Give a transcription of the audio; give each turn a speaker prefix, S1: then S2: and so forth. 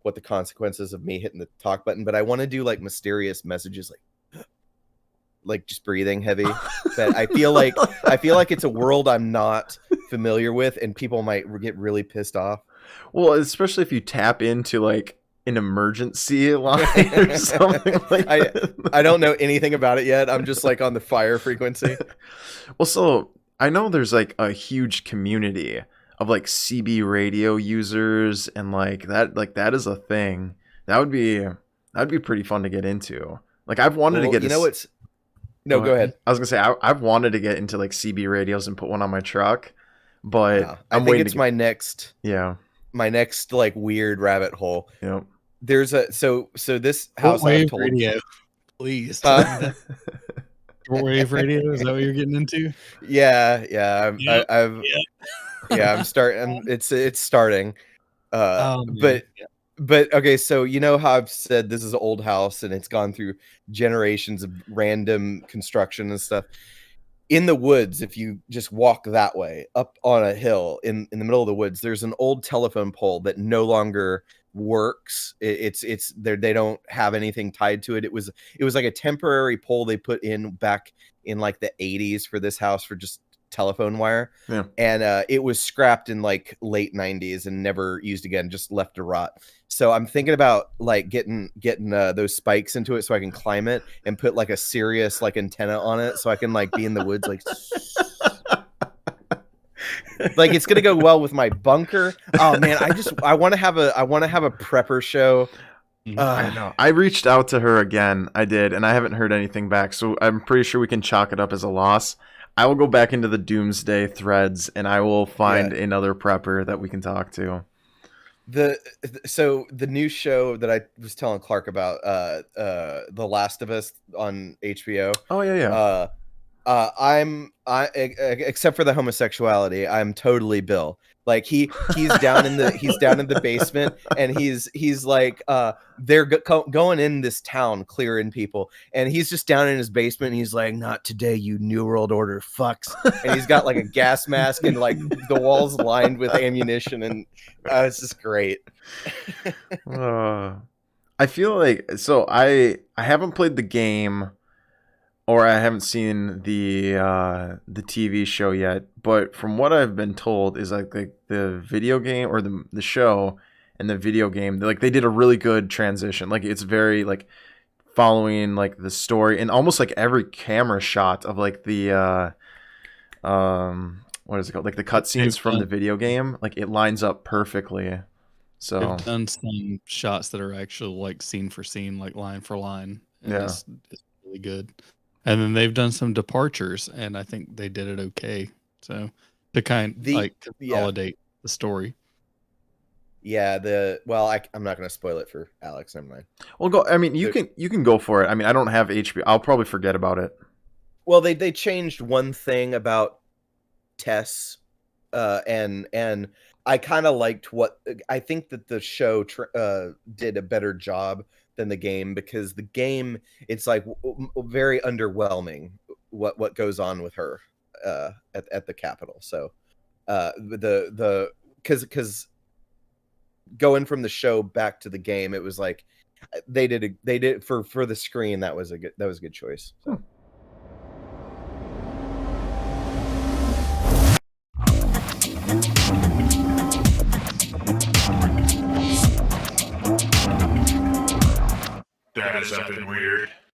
S1: what the consequences of me hitting the talk button, but I want to do like mysterious messages like just breathing heavy. That I feel like it's a world I'm not familiar with, and people might get really pissed off.
S2: Well, especially if you tap into like an emergency line or something like that.
S1: I don't know anything about it yet. I'm just like on the fire frequency.
S2: Well, so I know there's like a huge community of like CB radio users, and like that is a thing. That'd be pretty fun to get into. Like I've wanted to
S1: Well,
S2: get
S1: you know what's no, go ahead.
S2: I was gonna say I've wanted to get into like CB radios and put one on my truck, but
S1: Yeah, I
S2: I'm
S1: think
S2: waiting
S1: it's
S2: to
S1: my next like weird rabbit hole.
S2: yeah.
S1: There's a so this house I've
S3: Shortwave
S1: told.
S3: radio, please.
S1: Huh?
S3: Shortwave radio, is that what you're getting into?
S1: Yeah,
S3: Yep,
S1: I've
S3: yep.
S1: yeah, I'm starting. It's starting.
S3: Oh, man.
S1: But okay, so you know how I've said this is an old house and it's gone through generations of random construction and stuff. In the woods, if you just walk that way up on a hill in the middle of the woods, there's an old telephone pole that no longer works. It's there. They don't have anything tied to it. It was like a temporary pole they put in back in like the 80s for this house for just telephone wire.
S2: Yeah.
S1: And it was scrapped in like late 90s and never used again, just left to rot. So I'm thinking about like getting those spikes into it so I can climb it and put like a Sirius like antenna on it so I can like be in the woods like like it's gonna go well with my bunker. Oh man, I want to have a prepper show.
S2: I know. I reached out to her again. I did, and I haven't heard anything back. So I'm pretty sure we can chalk it up as a loss. I will go back into the Doomsday threads, and I will find another prepper that we can talk to.
S1: So the new show that I was telling Clark about, The Last of Us on HBO.
S2: Oh yeah.
S1: Except for the homosexuality, I'm totally Bill. Like he's down in the basement, and he's like they're going in this town clearing people, and he's just down in his basement, and he's like, "Not today, you New World Order fucks," and he's got like a gas mask and like the walls lined with ammunition, and it's just great.
S2: I feel like I haven't played the game. Or I haven't seen the TV show yet, but from what I've been told is like the video game or the show and the video game, they did a really good transition. Like it's very like following like the story, and almost like every camera shot of like the what is it called? Like the cutscenes from the video game, like it lines up perfectly. So
S3: they've done some shots that are actually like scene for scene, like line for line. And it's really good. And then they've done some departures, and I think they did it okay. So to consolidate the story.
S1: Yeah, I'm not going to spoil it for Alex. Never mind.
S2: Well, go. I mean, you can go for it. I mean, I don't have HBO. I'll probably forget about it.
S1: Well, they changed one thing about Tess, and I kind of liked what I think that the show did a better job than the game, because the game, it's like very underwhelming what goes on with her at the Capitol. So because going from the show back to the game, it was like they did for the screen. That was a good choice. So.
S4: That is something weird.